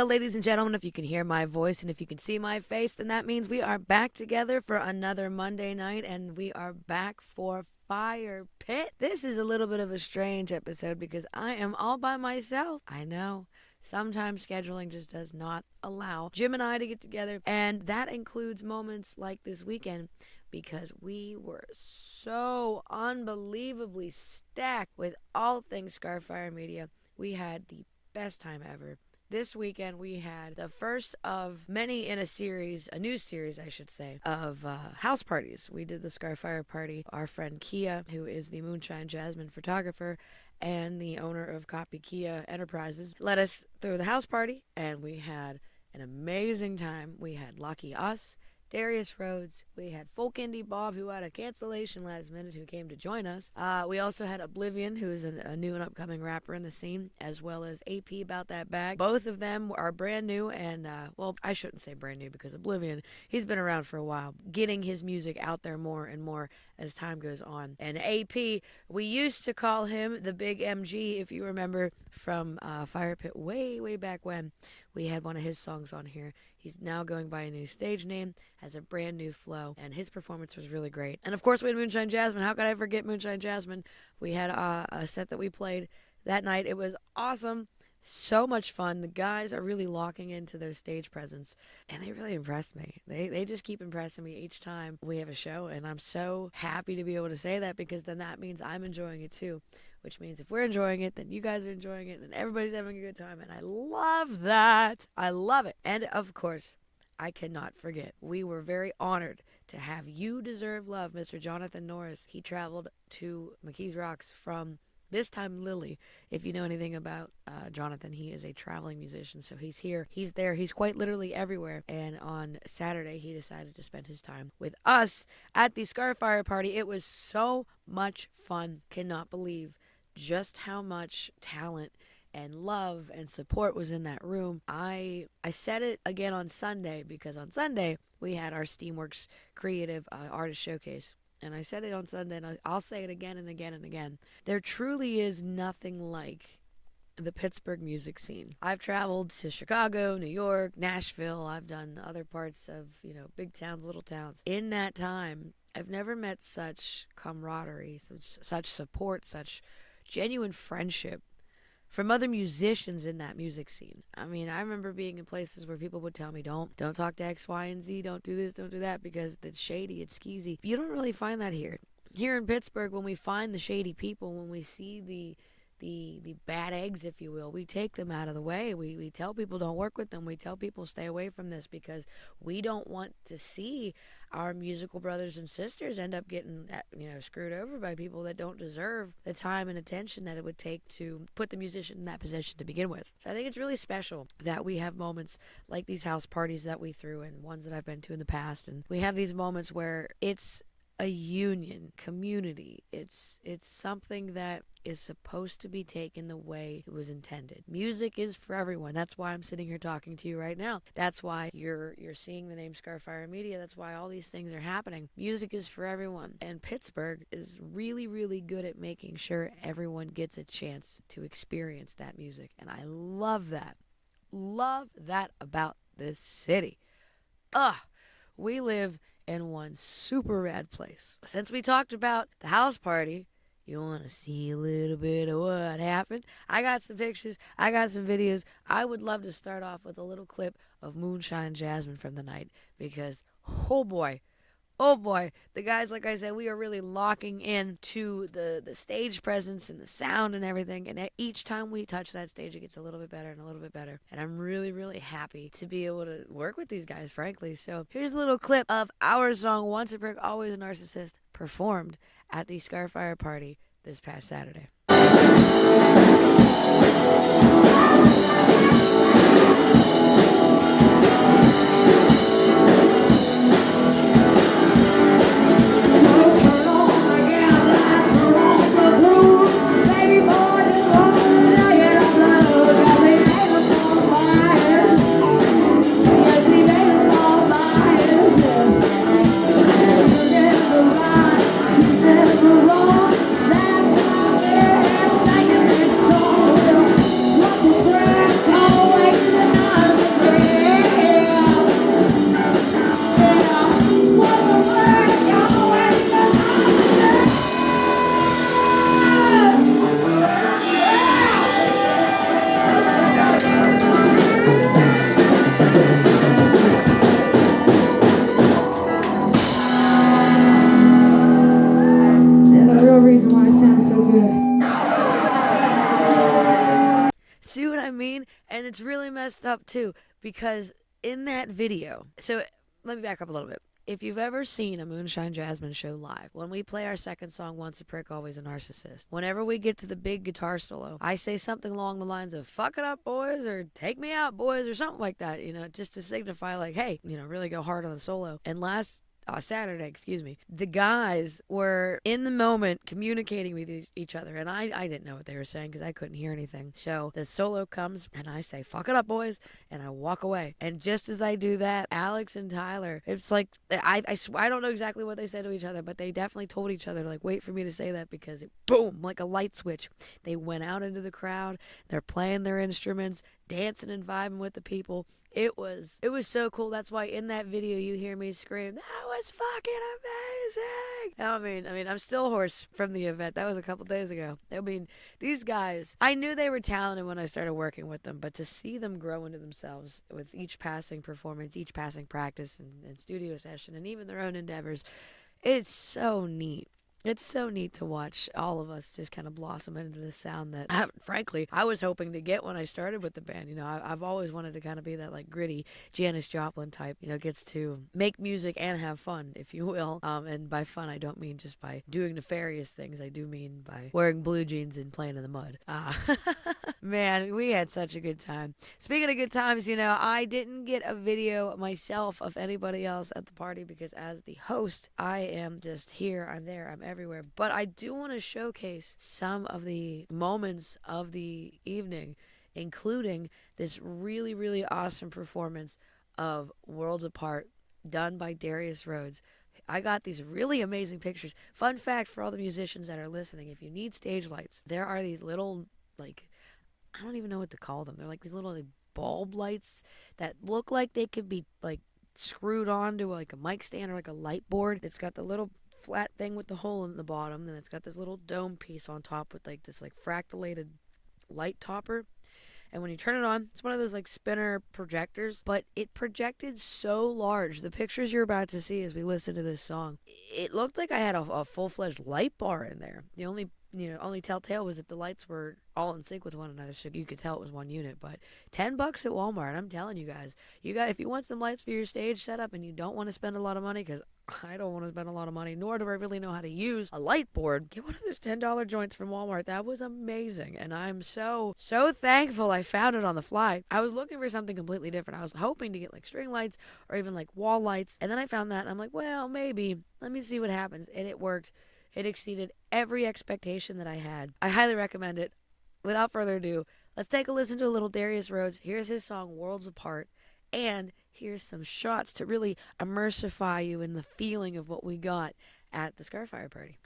Well, ladies and gentlemen, if you can hear my voice and if you can see my face, then that means we are back together for another Monday night, and we are back for Firepitt. This is a little bit of a strange episode because I am all by myself. I know. Sometimes scheduling just does not allow Jim and I to get together, and that includes moments like this weekend because we were so unbelievably stacked with all things Scarfire Media. We had the best time ever. This weekend, we had the first of many in a series, a new series, I should say, of house parties. We did the Scarfire Party. Our friend Kia, who is the Moonshine Jasmine photographer and the owner of Copy Kia Enterprises, led us through the house party, and we had an amazing time. We had Lucky Us, Darius Rhodes. We had Folk Indie Bob, who had a cancellation last minute, who came to join us. We also had Oblivion, who is a new and upcoming rapper in the scene, as well as AP About That Bag. Both of them are brand new, and, well, I shouldn't say brand new because Oblivion, he's been around for a while, getting his music out there more and more as time goes on. And AP, we used to call him the Big MG, if you remember, from Firepitt way, way back when. We had one of his songs on here. He's now going by a new stage name, has a brand new flow, and his performance was really great. And of course, we had Moonshine Jasmine. How could I forget Moonshine Jasmine? We had a set that we played that night. It was awesome. So much fun. The guys are really locking into their stage presence, and they really impressed me. They just keep impressing me each time we have a show, and I'm so happy to be able to say that because then that means I'm enjoying it too, which means if we're enjoying it, then you guys are enjoying it, and everybody's having a good time, and I love that. I love it. And of course, I cannot forget, we were very honored to have You Deserve Love, Mr. Jonathan Norris. He traveled to McKees Rocks from this time Lily. If you know anything about Jonathan, he is a traveling musician, so he's here, he's there, he's quite literally everywhere. And on Saturday, he decided to spend his time with us at the Scarfire Party. It was so much fun. Cannot believe just how much talent and love and support was in that room. I said it again on Sunday because on Sunday we had our Steamworks Creative Artist Showcase. And I said it on Sunday, and I'll say it again and again and again. There truly is nothing like the Pittsburgh music scene. I've traveled to Chicago, New York, Nashville. I've done other parts of, big towns, little towns. In that time, I've never met such camaraderie, such support, such genuine friendship from other musicians in that music scene. I mean, I remember being in places where people would tell me, don't talk to X, Y, and Z, don't do this, don't do that, because it's shady, it's skeezy. You don't really find that here. Here in Pittsburgh, when we find the shady people, when we see the bad eggs, if you will, we take them out of the way. We tell people don't work with them. We tell people stay away from this because we don't want to see our musical brothers and sisters end up getting, screwed over by people that don't deserve the time and attention that it would take to put the musician in that position to begin with. So I think it's really special that we have moments like these house parties that we threw and ones that I've been to in the past. And we have these moments where it's a union, community. It's something that is supposed to be taken the way it was intended. Music is for everyone. That's why I'm sitting here talking to you right now. That's why you're seeing the name Scarfire Media. That's why all these things are happening. Music is for everyone. And Pittsburgh is really, really good at making sure everyone gets a chance to experience that music. And I love that. Love that about this city. We live in one super rad place. Since we talked about the house party, you want to see a little bit of what happened? I got some pictures. I got some videos. I would love to start off with a little clip of Moonshine Jasmine from the night because, oh boy, the guys, like I said, we are really locking in to the stage presence and the sound and everything. And each time we touch that stage, it gets a little bit better and a little bit better. And I'm really, really happy to be able to work with these guys, frankly. So here's a little clip of our song, Once a Prick, Always a Narcissist, performed at the Scarfire Party this past Saturday. see what I mean? And it's really messed up too, because in that video, so let me back up a little bit. If you've ever seen a Moonshine Jasmine show live, when we play our second song, Once a Prick, Always a Narcissist, whenever we get to the big guitar solo, I say something along the lines of, fuck it up, boys, or take me out, boys, or something like that, just to signify, like, hey, really go hard on the solo. And Saturday, the guys were in the moment communicating with each other, and I didn't know what they were saying because I couldn't hear anything. So the solo comes, and I say, fuck it up, boys, and I walk away. And just as I do that, Alex and Tyler, it's like, I don't know exactly what they said to each other, but they definitely told each other, like, wait for me to say that, because it, boom, like a light switch. They went out into the crowd, they're playing their instruments, dancing and vibing with the people. It was so cool. That's why in that video you hear me scream, that was fucking amazing. I mean, I'm still hoarse from the event. That was a couple days ago. I mean, these guys, I knew they were talented when I started working with them, but to see them grow into themselves with each passing performance, each passing practice and studio session, and even their own endeavors, it's so neat. It's so neat to watch all of us just kind of blossom into this sound that, frankly, I was hoping to get when I started with the band. I've always wanted to kind of be that, like, gritty Janis Joplin type, gets to make music and have fun, if you will. And by fun, I don't mean just by doing nefarious things. I do mean by wearing blue jeans and playing in the mud. Man, we had such a good time. Speaking of good times, I didn't get a video myself of anybody else at the party because as the host, I am just here, I'm there, I'm everywhere. But I do want to showcase some of the moments of the evening, including this really, really awesome performance of Worlds Apart done by Darius Rhodes. I got these really amazing pictures. Fun fact for all the musicians that are listening, if you need stage lights, there are these little, like, I don't even know what to call them. They're like these little, like, bulb lights that look like they could be, like, screwed onto like a mic stand or like a light board. It's got the little flat thing with the hole in the bottom, then it's got this little dome piece on top with like this like fractalated light topper. And when you turn it on, it's one of those like spinner projectors, but it projected so large. The pictures you're about to see as we listen to this song, it looked like I had a full-fledged light bar in there. The only telltale was that the lights were all in sync with one another, so you could tell it was one unit. But $10 at Walmart, I'm telling you guys, if you want some lights for your stage setup and you don't want to spend a lot of money, because I don't want to spend a lot of money, nor do I really know how to use a light board, get one of those $10 joints from Walmart. That was amazing, and I'm so thankful I found it on the fly. I was looking for something completely different. I was hoping to get like string lights or even like wall lights, and then I found that, and I'm like, well, maybe, let me see what happens, and it worked. It exceeded every expectation that I had. I highly recommend it. Without further ado, let's take a listen to a little Darius Rhodes. Here's his song, Worlds Apart. And here's some shots to really immersify you in the feeling of what we got at the Scarfire party.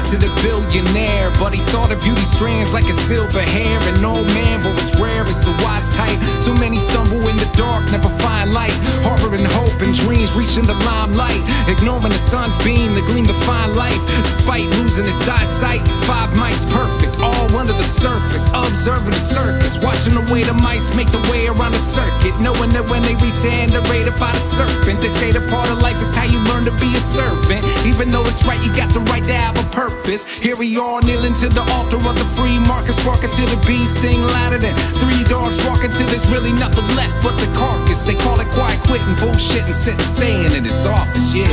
To the billionaire, but he saw the beauty strands like a silver hair. An old man, but what's rare is the wise type. So many stumble in the dark, never find light. Harboring hope and dreams, reaching the limelight. Ignoring the sun's beam, the gleam to find life. Despite losing his eyesight, his 5 mics perfect, all under the surface. Observing the circus, watching the way the mice make the way around the circuit. Knowing that when they reach the end, they're raided by the serpent. They say the part of life is how you learn to be a servant. Even though it's right, you got the right to have a purpose. Here we are kneeling to the altar of the free market, sparking to the bee sting louder than 3 dogs walking till there's really nothing left but the carcass. They call it quiet quitting, bullshit and sitting, staying in his office, yeah.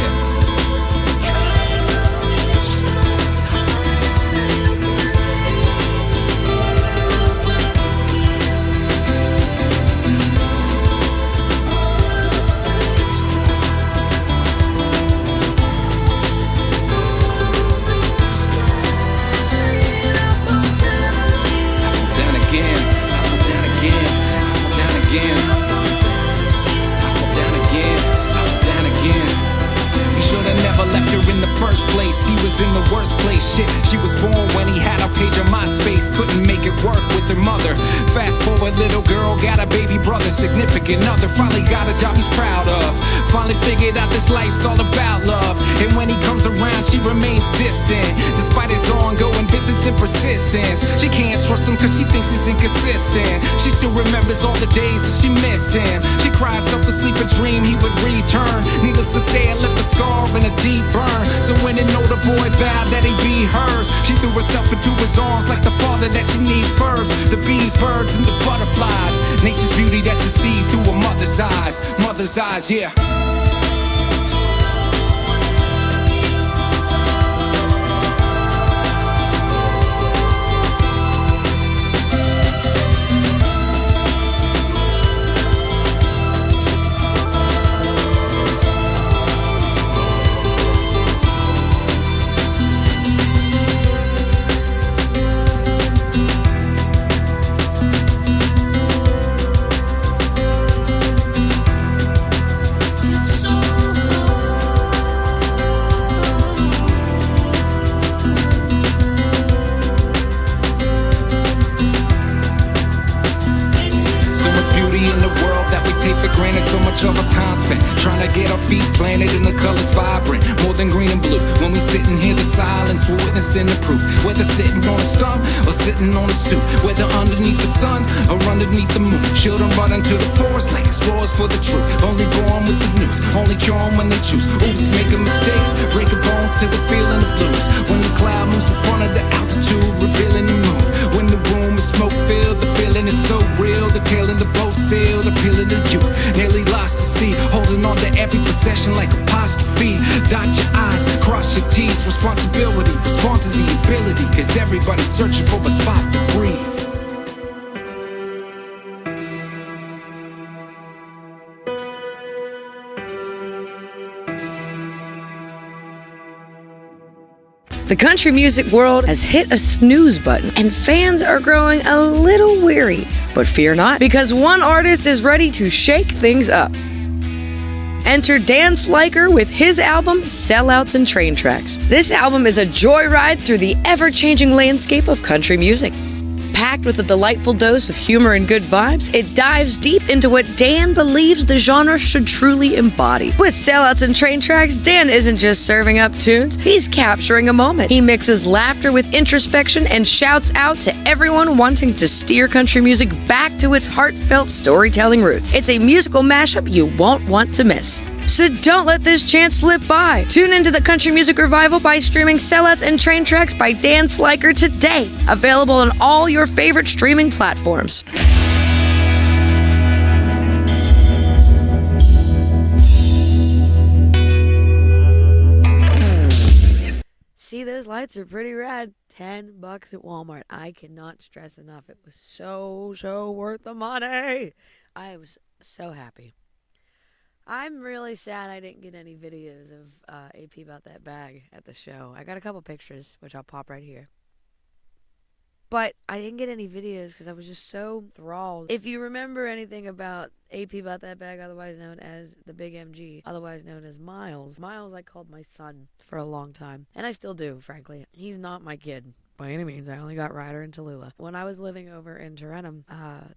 I first place. He was in the worst place. Shit, she was born when he had a page on MySpace. Couldn't make it work with her mother. Fast forward, little girl got a baby brother. Significant other, finally got a job he's proud of. Finally figured out this life's all about love. And when he comes around, she remains distant. Despite his ongoing visits and persistence, she can't trust him cause she thinks he's inconsistent. She still remembers all the days that she missed him. She cries herself to sleep and dream he would return. Needless to say, it left a scar and a deep burn. So when an older boy vowed that he'd be hers, she threw herself into his arms like the father that she need first. The bees, birds, and the butterflies. Nature's beauty that you see through a mother's eyes. Mother's eyes, yeah. So much of our time spent trying to get our feet planted in the colors vibrant, more than green and blue. When we sitting here, the silence, we're witnessing the proof. Whether sitting on a stump or sitting on a stoop, whether underneath the sun or underneath the moon, children run into the forest like explorers for the truth. Only born with the news, only drawn when they choose. Oops, making mistakes, breaking bones to the feeling of blues. When the cloud moves in front of the altitude, revealing the moon. When the room is smoke filled, the feeling is so real. The tail in the boat sailed, appealing to you. Nearly lost to sea, holding on to every possession like apostrophe. Dot your I's, cross your T's. Responsibility, respond to the ability, cause everybody's searching for a spot to breathe. The country music world has hit a snooze button, and fans are growing a little weary. But fear not, because one artist is ready to shake things up. Enter Dan Sliker with his album, Sellouts and Train Tracks. This album is a joyride through the ever-changing landscape of country music. Packed with a delightful dose of humor and good vibes, it dives deep into what Dan believes the genre should truly embody. With Sellouts and Train Tracks, Dan isn't just serving up tunes, he's capturing a moment. He mixes laughter with introspection and shouts out to everyone wanting to steer country music back to its heartfelt storytelling roots. It's a musical mashup you won't want to miss. So don't let this chance slip by. Tune into the country music revival by streaming Sellouts and Train Tracks by Dan Sliker today. Available on all your favorite streaming platforms. See, those lights are pretty rad. $10 at Walmart. I cannot stress enough. It was so worth the money. I was so happy. I'm really sad I didn't get any videos of AP About That Bag at the show. I got a couple pictures, which I'll pop right here. But I didn't get any videos because I was just so enthralled. If you remember anything about AP About That Bag, otherwise known as the Big MG, otherwise known as Miles. Miles I called my son for a long time. And I still do, frankly. He's not my kid. By any means, I only got Ryder and Tallulah. When I was living over in Tarentum,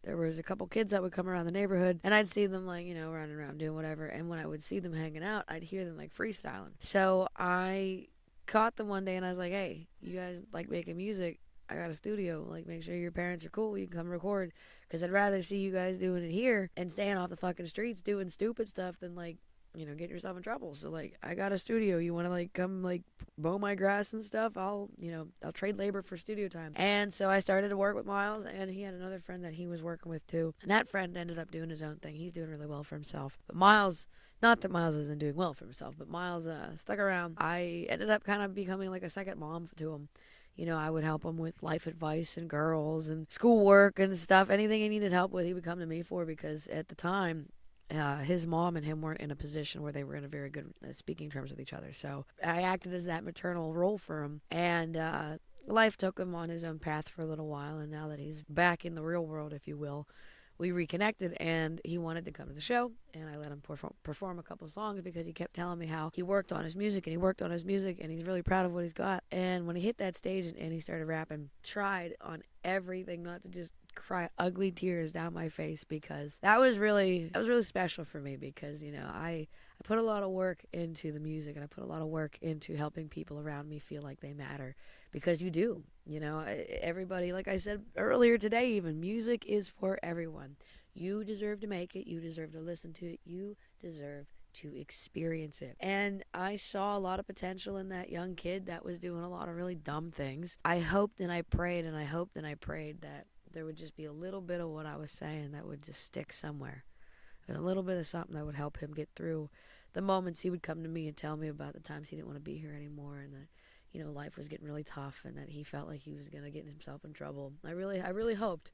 there was a couple kids that would come around the neighborhood, and I'd see them, like, running around doing whatever, and when I would see them hanging out, I'd hear them, like, freestyling. So I caught them one day, and I was like, hey, you guys like making music? I got a studio. Like, make sure your parents are cool. You can come record, because I'd rather see you guys doing it here and staying off the fucking streets doing stupid stuff than, like, get yourself in trouble. So, like, I got a studio. You want to, like, come, like, mow my grass and stuff? I'll trade labor for studio time. And so I started to work with Miles, and he had another friend that he was working with, too. And that friend ended up doing his own thing. He's doing really well for himself. But Miles, not that Miles isn't doing well for himself, but Miles stuck around. I ended up kind of becoming, like, a second mom to him. I would help him with life advice and girls and schoolwork and stuff. Anything he needed help with, he would come to me for, because at the time, his mom and him weren't in a position where they were in a very good speaking terms with each other. So I acted as that maternal role for him. And life took him on his own path for a little while. And now that he's back in the real world, if you will, we reconnected, and he wanted to come to the show, and I let him perform a couple songs because he kept telling me how he worked on his music, and he worked on his music, and he's really proud of what he's got. And when he hit that stage and he started rapping, tried on everything not to just cry ugly tears down my face, because that was really special for me, because I put a lot of work into the music, and I put a lot of work into helping people around me feel like they matter, because you do. Everybody, like I said earlier today, even, music is for everyone. You deserve to make it. You deserve to listen to it. You deserve to experience it. And I saw a lot of potential in that young kid that was doing a lot of really dumb things. I hoped and I prayed and I hoped and I prayed that there would just be a little bit of what I was saying that would just stick somewhere. A little bit of something that would help him get through the moments he would come to me and tell me about the times he didn't want to be here anymore, and that life was getting really tough, and that he felt like he was going to get himself in trouble. I really hoped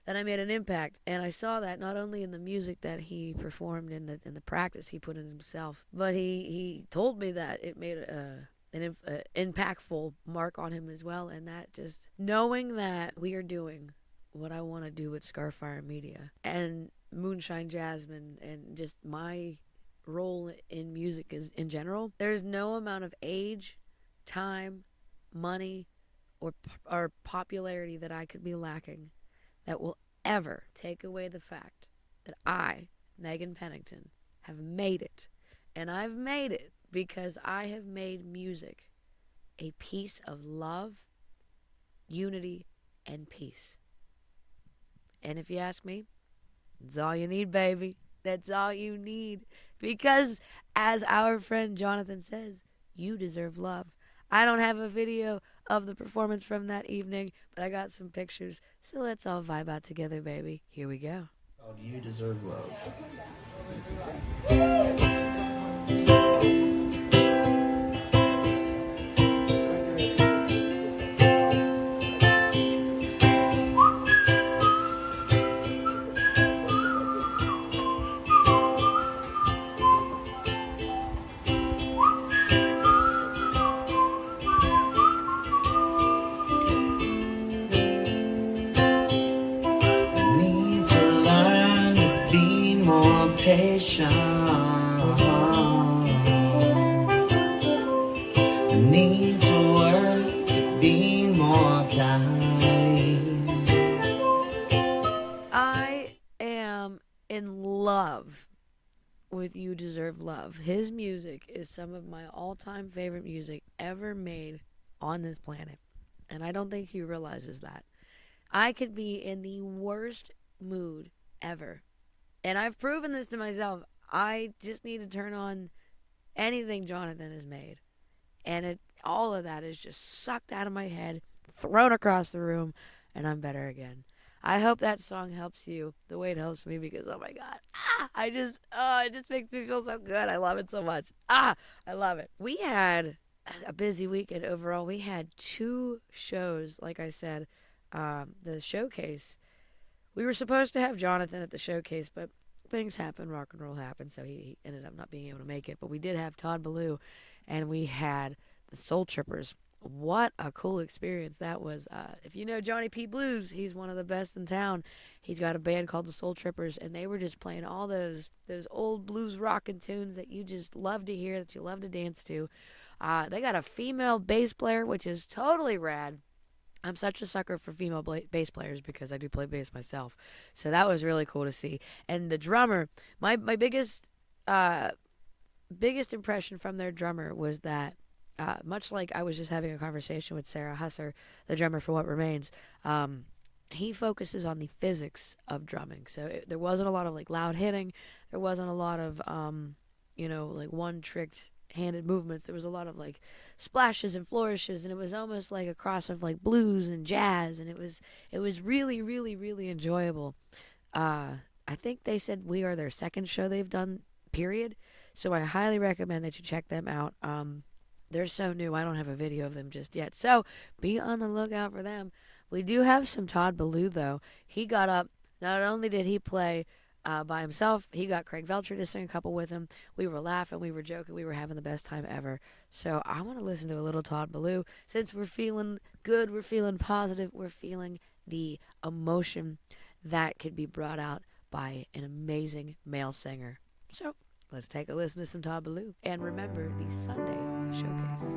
that I made an impact, and I saw that not only in the music that he performed, in the practice he put in himself, but he told me that it made an impactful mark on him as well. And that, just knowing that we are doing what I want to do with Scarfire Media and Moonshine Jasmine, and just my role in music is in general, there's no amount of age, time, money, or popularity that I could be lacking that will ever take away the fact that I, Megan Pennington, have made it. And I've made it because I have made music a piece of love, unity, and peace. And if you ask me, that's all you need, baby. That's all you need. Because, as our friend Jonathan says, you deserve love. I don't have a video of the performance from that evening, but I got some pictures. So let's all vibe out together, baby. Here we go. Oh, you deserve love. Patient. I need to work to be more kind. I am in love with You Deserve Love. His music is some of my all-time favorite music ever made on this planet. And I don't think he realizes that. I could be in the worst mood ever, and I've proven this to myself. I just need to turn on anything Jonathan has made, and all of that is just sucked out of my head, thrown across the room, and I'm better again. I hope that song helps you the way it helps me, because, oh my God, it just makes me feel so good. I love it so much. I love it. We had a busy weekend overall. We had 2 shows, like I said. The showcase, we were supposed to have Jonathan at the showcase, but things happen, rock and roll happened, so he ended up not being able to make it. But we did have Todd Ballew, and we had the Soul Trippers. What a cool experience that was. If you know Johnny P. Blues, he's one of the best in town. He's got a band called the Soul Trippers, and they were just playing all those old blues rockin' tunes that you just love to hear, that you love to dance to. They got a female bass player, which is totally rad. I'm such a sucker for female bass players because I do play bass myself. So that was really cool to see. And the drummer, my biggest impression from their drummer was that, much like I was just having a conversation with Sarah Husser, the drummer for What Remains, he focuses on the physics of drumming. So there wasn't a lot of loud hitting. There wasn't a lot of one-tricked handed movements. There was a lot of splashes and flourishes, and it was almost like a cross of blues and jazz, and it was really, really, really enjoyable. I think they said we are their second show they've done, period. So I highly recommend that you check them out. They're so new, I don't have a video of them just yet, so be on the lookout for them. We do have some Todd Ballew, though. He got up. Not only did he play by himself, he got Craig Velcher to sing a couple with him. We were laughing, we were joking, we were having the best time ever. So I want to listen to a little Todd Ballew. Since we're feeling good, we're feeling positive, we're feeling the emotion that could be brought out by an amazing male singer. So let's take a listen to some Todd Ballew. And remember the Sunday showcase.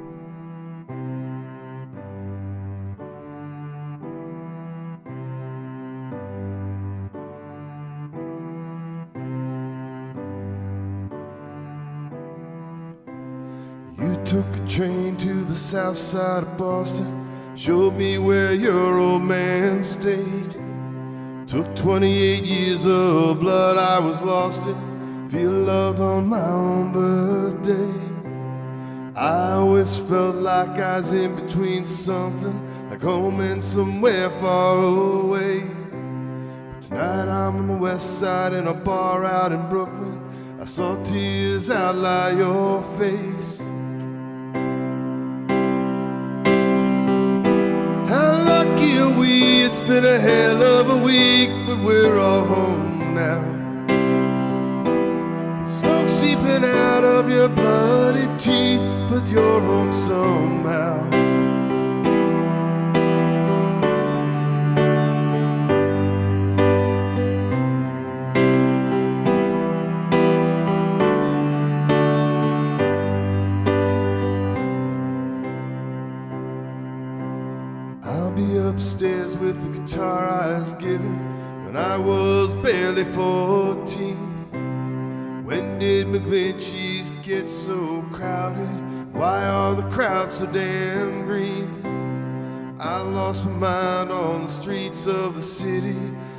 You took a train to the south side of Boston, showed me where your old man stayed. Took 28 years of blood, I was lost in, feel loved on my own birthday. I always felt like I was in between something, like home and somewhere far away. But tonight I'm on the west side in a bar out in Brooklyn. I saw tears outline your face. How lucky are we? It's been a hell of a week, but we're all home now. Smoke seeping out of your bloody teeth, but you're home somehow. I'll be upstairs with the guitar I was given when I was barely 14. When did McGlinchey's get so crowded? Why are the crowds so damn green? I lost my mind on the streets of the city.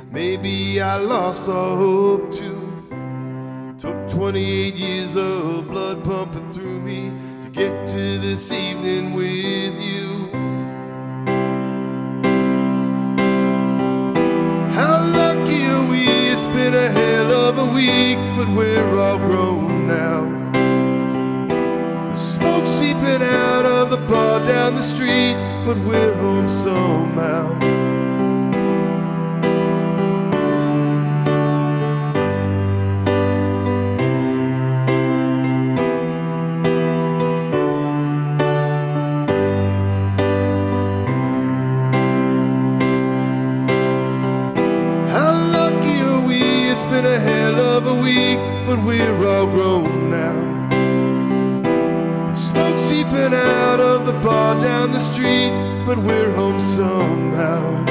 Maybe I lost all hope too. Took 28 years of blood pumping through me to get to this evening with you. How lucky are we? It's been a hell of a week, but we're all grown now. The smoke seeping out of the bar down the street, but we're home somehow. It's been a hell of a week, but we're all grown now. The smoke seeping out of the bar down the street, but we're home somehow.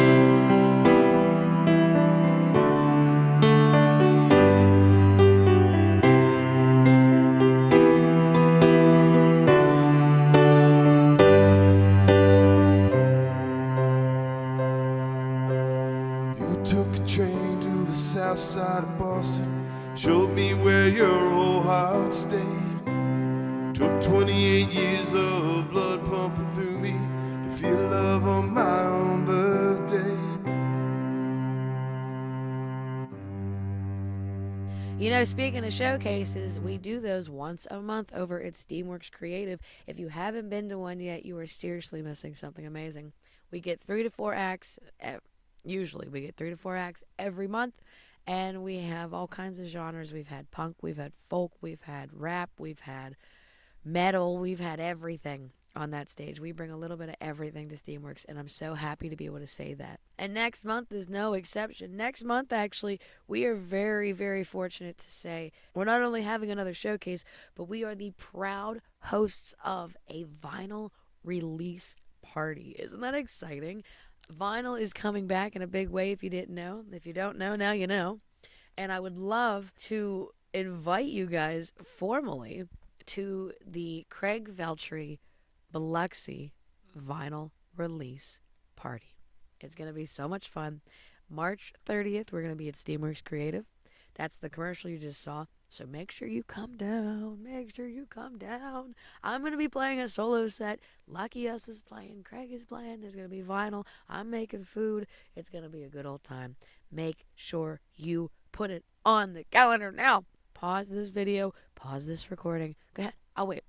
You took a train to the south side of Boston, showed me where your old heart stayed. Took 28 years of blood pumping through me to feel love on my own birthday. You know, speaking of showcases, we do those once a month over at Steamworks Creative. If you haven't been to one yet, you are seriously missing something amazing. We get 3 to 4 acts. Usually we get 3 to 4 acts every month, and we have all kinds of genres. We've had punk, we've had folk, we've had rap, we've had metal, we've had everything on that stage. We bring a little bit of everything to Steamworks, and I'm so happy to be able to say that. And next month is no exception. Next month, actually, we are very, very fortunate to say we're not only having another showcase, but we are the proud hosts of a vinyl release party. Isn't that exciting? Vinyl is coming back in a big way, if you didn't know. If you don't know, now you know. And I would love to invite you guys formally to the Craig Veltri Biloxi vinyl release party. It's going to be so much fun. March 30th, we're going to be at Steamworks Creative. That's the commercial you just saw. So make sure you come down. Make sure you come down. I'm going to be playing a solo set. Lucky Us is playing. Craig is playing. There's going to be vinyl. I'm making food. It's going to be a good old time. Make sure you put it on the calendar now. Pause this video. Pause this recording. Go ahead. I'll wait.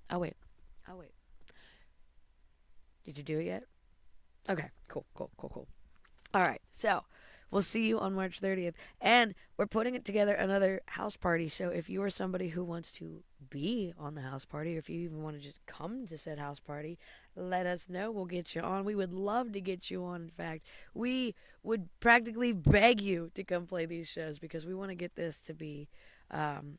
Did you do it yet? Okay. Cool. All right. So we'll see you on March 30th. And we're putting it together another house party. So if you are somebody who wants to be on the house party, or if you even want to just come to said house party, let us know. We'll get you on. We would love to get you on. In fact, we would practically beg you to come play these shows because we want to get this to be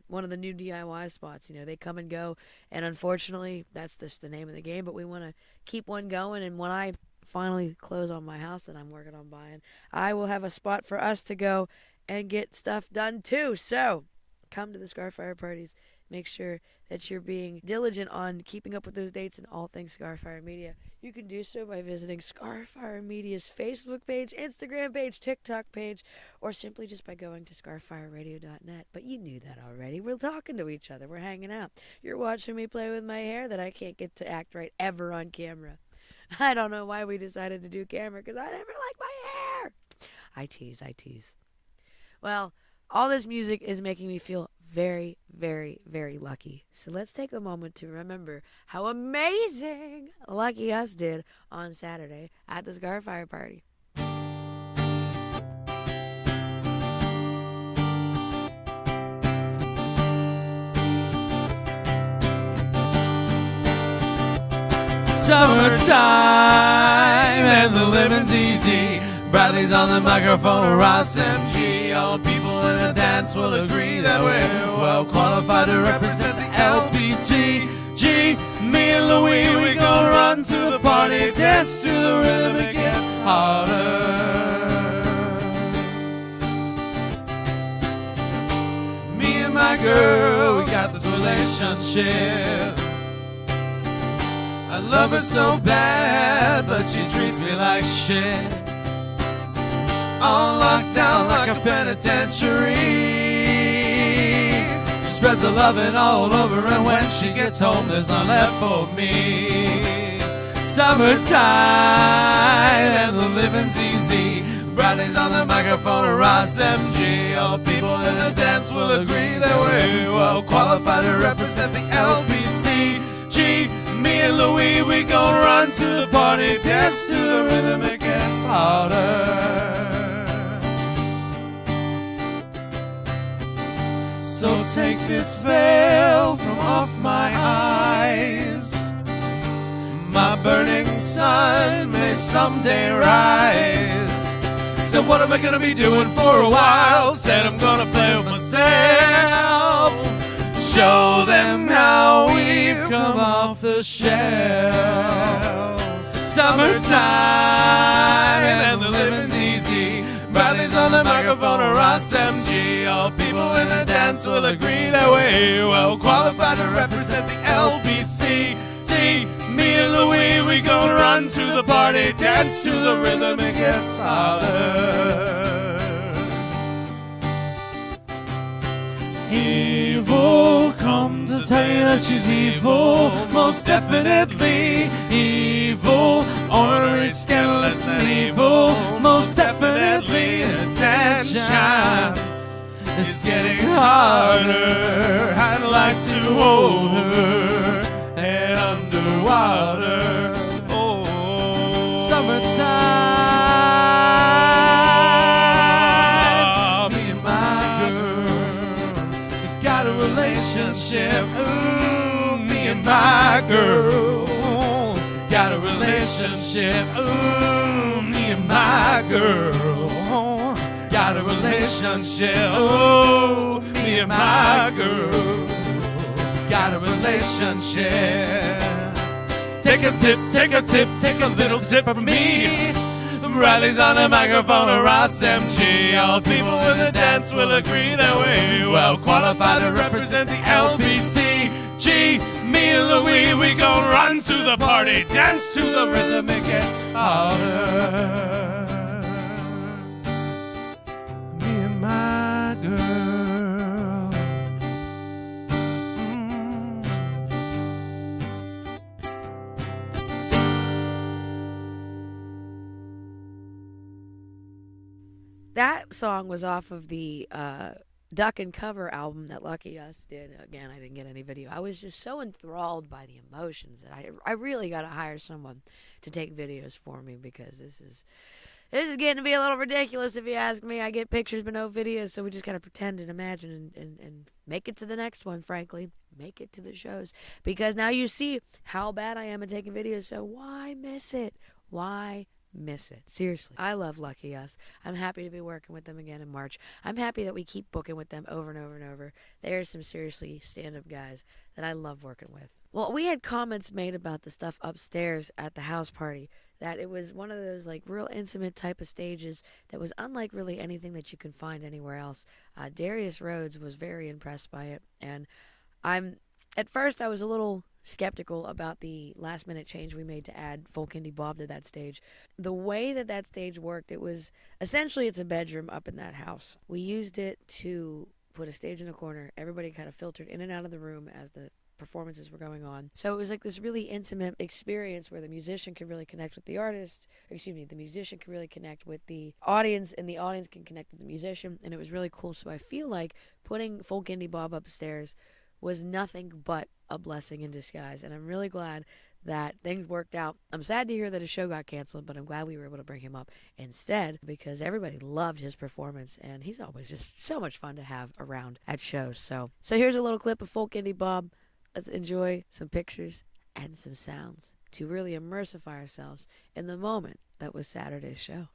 one of the new DIY spots. You know, they come and go, and unfortunately, that's just the name of the game, but we want to keep one going. And when I finally close on my house that I'm working on buying, I will have a spot for us to go and get stuff done too. So come to the Scarfire parties. Make sure that you're being diligent on keeping up with those dates and all things Scarfire Media. You can do so by visiting Scarfire Media's Facebook page, Instagram page, TikTok page, or simply just by going to scarfireradio.net. But you knew that already. We're talking to each other. We're hanging out. You're watching me play with my hair that I can't get to act right ever on camera. I don't know why we decided to do camera, because I never like my hair. I tease. Well, all this music is making me feel very, very, very lucky. So let's take a moment to remember how amazing Lucky Us did on Saturday at the Scarfire party. Summertime and the living's easy. Bradley's on the microphone, or Ross MG. All people in the dance will agree that we're well qualified to represent the LBC. G, me and Louie, we gonna run to the party, dance to the rhythm, it gets harder. Me and my girl, we got this relationship. I love her so bad, but she treats me like shit. On lockdown like a penitentiary. She spreads her loving all over, and when she gets home, there's none left for me. Summertime and the living's easy. Bradley's on the microphone, or Ross MG. All people in the dance will agree that we're well qualified to represent the LBC. G, me and Louie, we gon' run to the party, dance to the rhythm, it gets harder. So take this veil from off my eyes. My burning sun may someday rise. So what am I gonna be doing for a while? Said I'm gonna play with myself. Show them how we've come off the shelf. Summertime and the living's easy. Bradley's on the microphone, or Ross MG. All people in the dance will agree that we're well qualified to represent the LBC. T, me and Louie, we gonna run to the party, dance to the rhythm, it gets harder. Evil, come to tell you that she's evil, most definitely evil, ornery, scandalous, and evil, most definitely. Attention, it's getting harder. I'd like to hold her head underwater. Oh, summertime, me and my girl got a relationship. Ooh, me and my girl got a relationship. Ooh, me and my girl got a relationship. Oh, me and my girl got a relationship. Take a tip, take a tip, take a little tip from me. Riley's on the microphone, or Ross MG. All people in the dance will agree that we're well qualified to represent the LBC. G, me and Louie, we gon' run to the party, dance to the rhythm, it gets harder. Me and my girl. That song was off of the Duck and Cover album that Lucky Us did. Again, I didn't get any video. I was just so enthralled by the emotions that I really got to hire someone to take videos for me, because this is This is getting to be a little ridiculous if you ask me. I get pictures but no videos, so we just gotta pretend and imagine and make it to the next one, frankly. Make it to the shows. Because now you see how bad I am at taking videos, so why miss it? Why miss it? Seriously. I love Lucky Us. I'm happy to be working with them again in March. I'm happy that we keep booking with them over and over and over. They are some seriously stand-up guys that I love working with. Well, we had comments made about the stuff upstairs at the house party, that it was one of those like real intimate type of stages that was unlike really anything that you can find anywhere else. Darius Rhodes was very impressed by it, and at first I was a little skeptical about the last minute change we made to add Folk Indie Bob to that stage. The way that stage worked, it was essentially, it's a bedroom up in that house. We used it to put a stage in a corner. Everybody kind of filtered in and out of the room as the performances were going on. So it was like this really intimate experience where the musician could really connect with the artist, the musician could really connect with the audience, and the audience can connect with the musician, and it was really cool. So I feel like putting Folk Indie Bob upstairs was nothing but a blessing in disguise, and I'm really glad that things worked out. I'm sad to hear that his show got canceled, but I'm glad we were able to bring him up instead, because everybody loved his performance, and he's always just so much fun to have around at shows. So here's a little clip of Folk Indie Bob. Let's enjoy some pictures and some sounds to really immersify ourselves in the moment that was Saturday's show.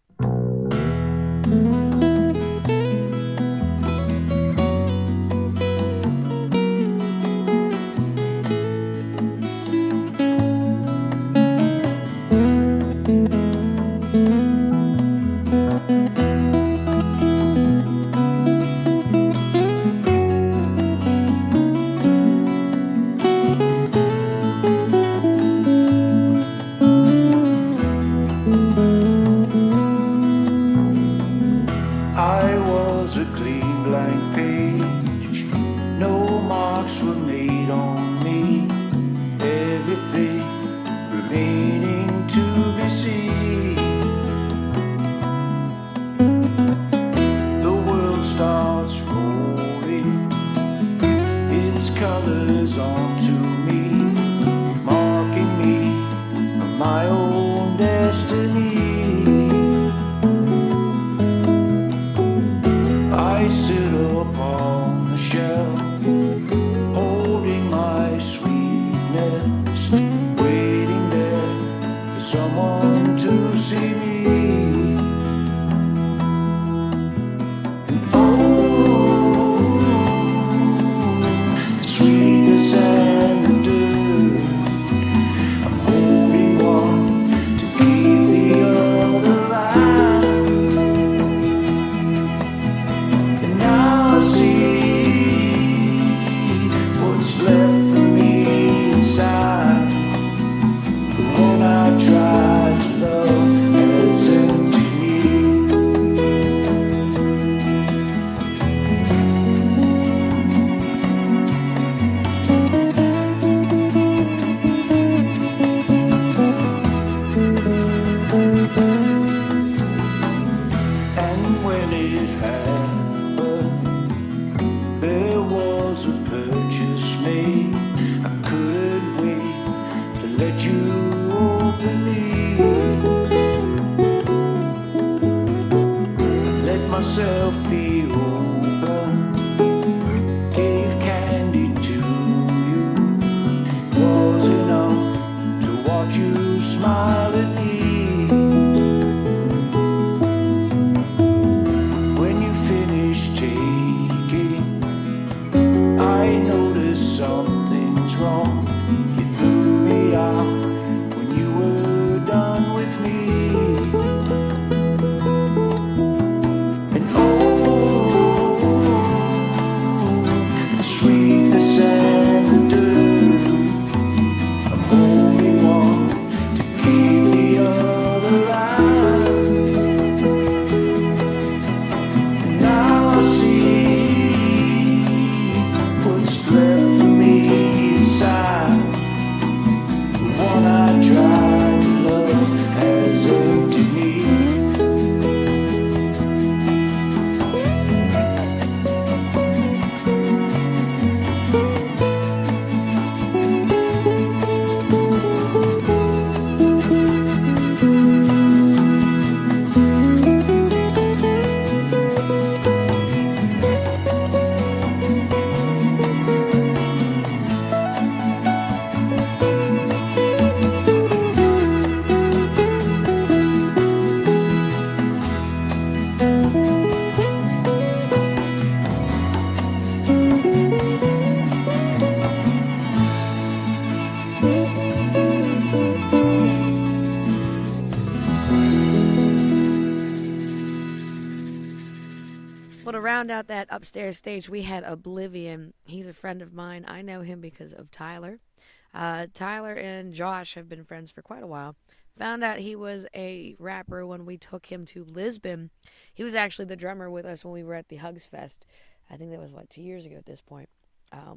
Left me inside. round out that upstairs stage, we had Oblivion. He's a friend of mine. I know him because of Tyler. Tyler and Josh have been friends for quite a while. Found out he was a rapper when we took him to Lisbon. He was actually the drummer with us when we were at the Hugs Fest. I think that was, 2 years ago at this point.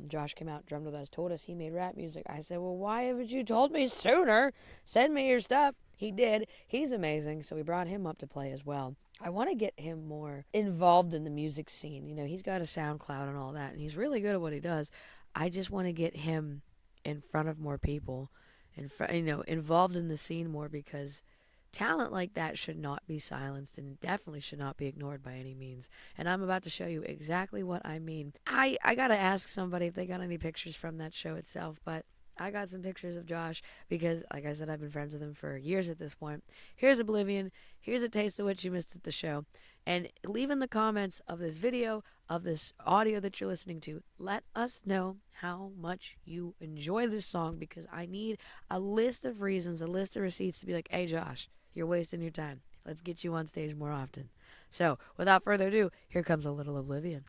Josh came out, drummed with us, told us he made rap music. I said, well, why haven't you told me sooner? Send me your stuff. He did. He's amazing, so we brought him up to play as well. I want to get him more involved in the music scene. You know, he's got a SoundCloud and all that, and he's really good at what he does. I just want to get him in front of more people, involved in the scene more, because talent like that should not be silenced and definitely should not be ignored by any means. And I'm about to show you exactly what I mean. I got to ask somebody if they got any pictures from that show itself, but I got some pictures of Josh because, like I said, I've been friends with him for years at this point. Here's Oblivion. Here's a taste of what you missed at the show. And leave in the comments of this video, of this audio that you're listening to, let us know how much you enjoy this song, because I need a list of reasons, a list of receipts to be like, hey, Josh, you're wasting your time. Let's get you on stage more often. So, without further ado, here comes a little Oblivion.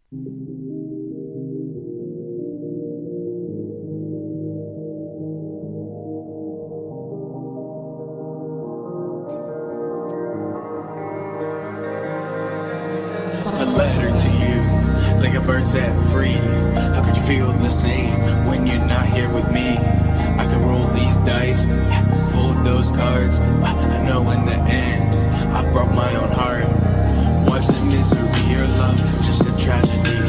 A letter to you, like a bird set free. How could you feel the same when you're not here with me? I could roll these dice, fold those cards. I know in the end, I broke my own heart. Was it misery or love, just a tragedy?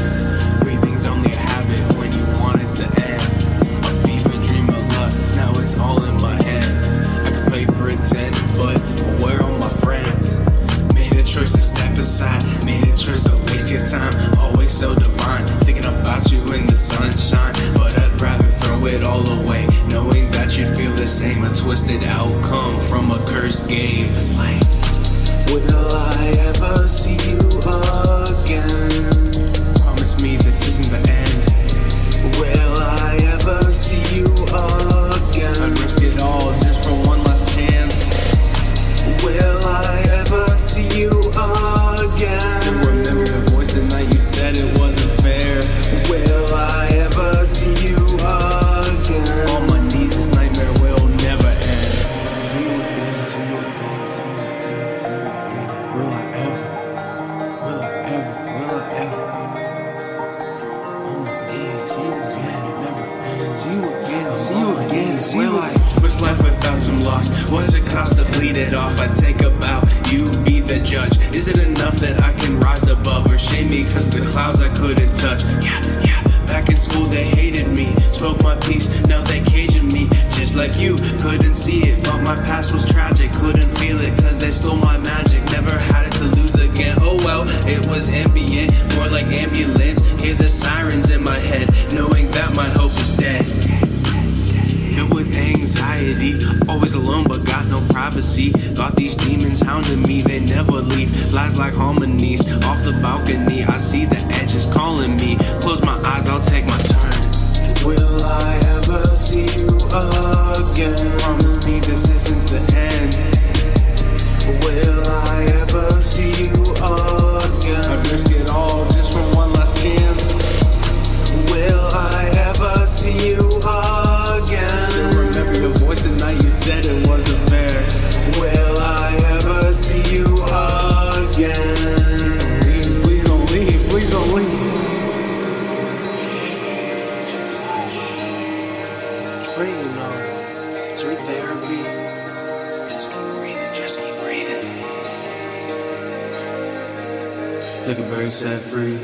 Breathing's only a habit when you want it to end. A fever dream of lust, now it's all in my head. I could play pretend, but where are my friends? Made a choice to step aside, made a choice to waste your time. Always so divine, thinking about you in the sunshine. But I'd rather throw it all away, knowing that you'd feel the same. A twisted outcome from a cursed game. Let's play. Will I ever see you again? Promise me this isn't the end. Will I ever see you again? I'd risk it all just for one last chance. Will I ever see you again? Still remember the voice the night you said it wasn't fair. Will I ever see you again? On my knees, this nightmare will never end. See you again, see you again, see you again, see you again. Will I ever? Will I ever? Will I ever? On my knees, see you again, never end. See you again, see you again, see you again. What's life without some loss? What's it cost to bleed it off? I take a bow, you be the judge. Is it enough that I can rise above, or shame me cause the clouds I couldn't touch? Yeah. Back in school they hated me, spoke my piece, now they caging me. Just like you, couldn't see it, but my past was tragic. Couldn't feel it cause they stole my magic. Never had it to lose again, oh well, it was ambient, more like ambulance. Hear the sirens in my head, knowing that my hope is dead. Filled with anxiety, always alone but got no privacy. Got these demons hounding me, they never leave. Lies like harmonies, off the balcony I see the edges calling me. Close my eyes, I'll take my turn. Will I ever see you again? Promise me this isn't the end. Will I ever see you again? I'd risk it all just for one last chance. Will I ever see you again? Still remember your voice the night you said it wasn't fair. Will I ever see you again? Please don't leave, please don't leave. Praying on, it's therapy. Just keep breathing, just keep breathing. Like a bird set free.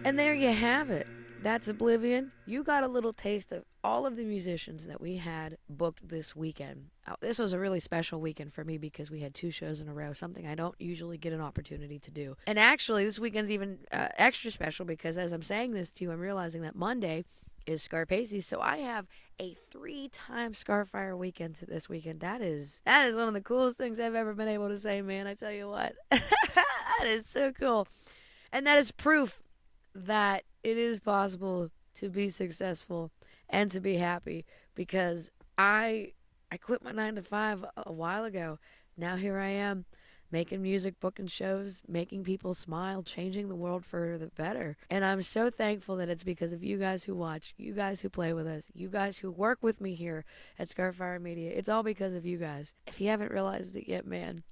And there you have it. That's Oblivion. You got a little taste of all of the musicians that we had booked this weekend. This was a really special weekend for me because we had 2 shows in a row, something I don't usually get an opportunity to do. And actually, this weekend's even extra special because as I'm saying this to you, I'm realizing that Monday is Scarpacey's, so I have a 3-time Scarfire weekend this weekend. That is one of the coolest things I've ever been able to say, man. I tell you what. That is so cool. And that is proof that it is possible to be successful and to be happy, because I quit my 9 to 5 a while ago. Now here I am making music, booking shows, making people smile, changing the world for the better. And I'm so thankful that it's because of you guys who watch, you guys who play with us, you guys who work with me here at Scarfire Media. It's all because of you guys. If you haven't realized it yet, man,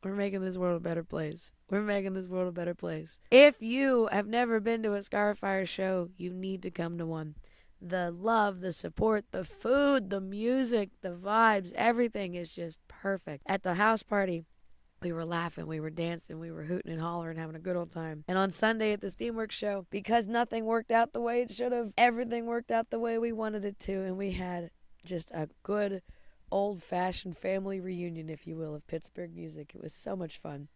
we're making this world a better place. We're making this world a better place. If you have never been to a Scarfire show, you need to come to one. The love, the support, the food, the music, the vibes, everything is just perfect. At the house party, we were laughing, we were dancing, we were hooting and hollering, having a good old time. And on Sunday at the Steamworks show, because nothing worked out the way it should have, everything worked out the way we wanted it to, and we had just a good old-fashioned family reunion, if you will, of Pittsburgh music. It was so much fun.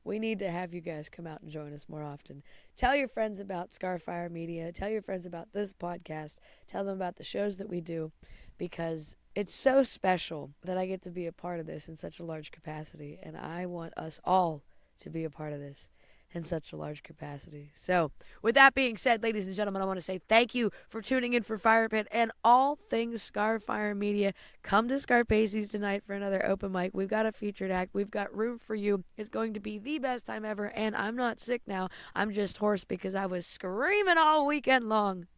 We need to have you guys come out and join us more often. Tell your friends about Scarfire Media. Tell your friends about this podcast. Tell them about the shows that we do, because it's so special that I get to be a part of this in such a large capacity, and I want us all to be a part of this in such a large capacity. So, with that being said, ladies and gentlemen, I want to say thank you for tuning in for Firepitt and all things Scarfire Media. Come to Scarpacey's tonight for another open mic. We've got a featured act. We've got room for you. It's going to be the best time ever, and I'm not sick now. I'm just hoarse because I was screaming all weekend long.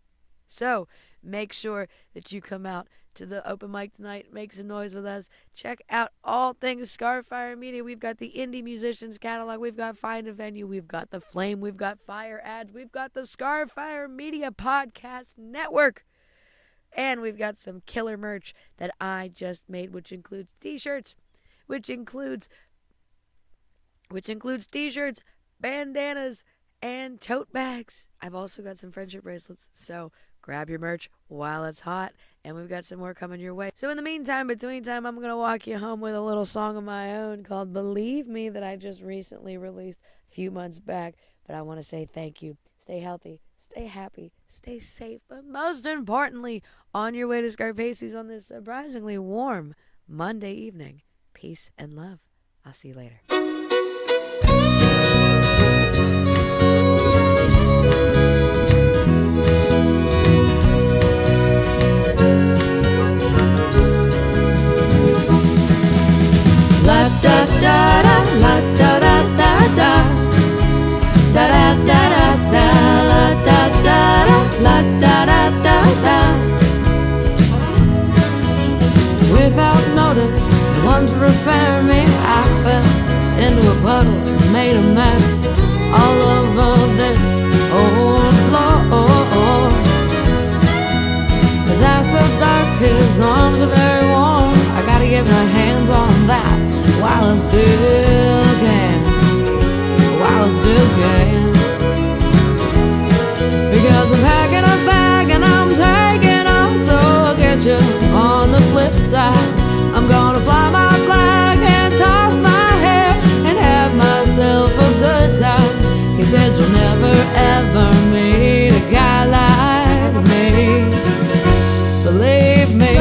So, make sure that you come out to the open mic tonight. Make some noise with us. Check out all things Scarfire Media. We've got the indie musicians catalog. We've got Find a Venue. We've got The Flame. We've got Fire Ads. We've got the Scarfire Media Podcast Network. And we've got some killer merch that I just made, which includes t-shirts, which includes t-shirts, bandanas, and tote bags. I've also got some friendship bracelets, so grab your merch while it's hot, and we've got some more coming your way. So in the meantime, between time, I'm going to walk you home with a little song of my own called Believe Me that I just recently released a few months back. But I want to say thank you. Stay healthy, stay happy, stay safe, but most importantly, on your way to Scarpacey's on this surprisingly warm Monday evening. Peace and love. I'll see you later. La da da da, la da da da da, da da da da da, la da da da, la da da da da. Without notice, the one to repair me, I fell into a puddle and made a mess all over this old floor. His eyes so dark, his arms are very warm. I gotta get my hands on that while I still can, because I'm packing a bag and I'm taking off, so I'll get you on the flip side. I'm gonna fly my flag and toss my hair and have myself a good time. He said you'll never ever meet a guy like me. Believe me.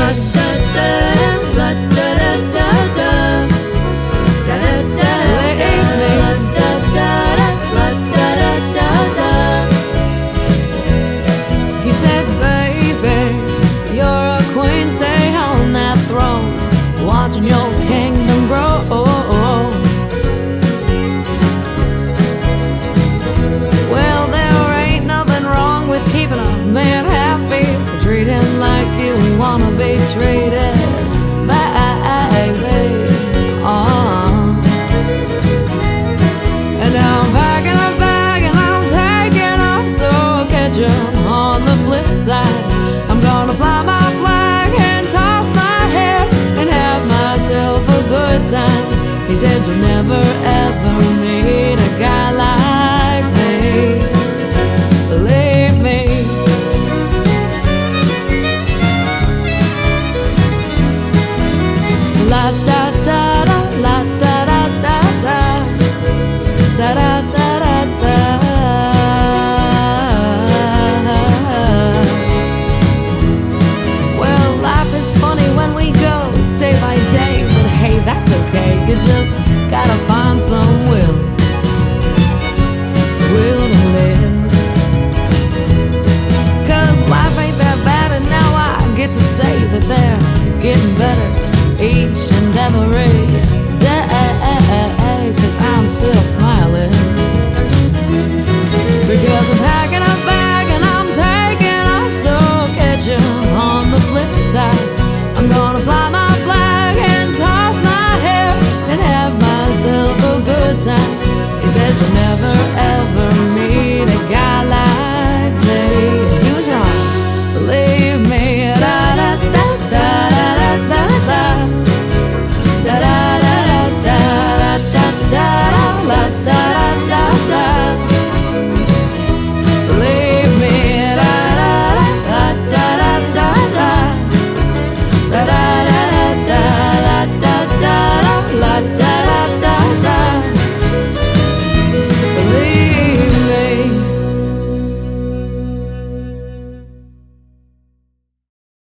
He said, baby, you're a queen, stay on that throne, watching your kingdom grow. Well, there ain't nothing wrong with keeping a man happy, so treat him like you wanna be treated, baby. And now I'm packing a bag and I'm taking off, so I'll catch you on the flip side. I'm gonna fly my flag and toss my hair and have myself a good time. He said you'll never ever meet a guy like me. Believe me. La da da da, la da da da da, da da da da da. Well, life is funny when we go day by day, but hey, that's okay. You just gotta find some will to live. 'Cause life ain't that bad, and now I get to say that they're getting better each and every day. 'Cause gonna fly my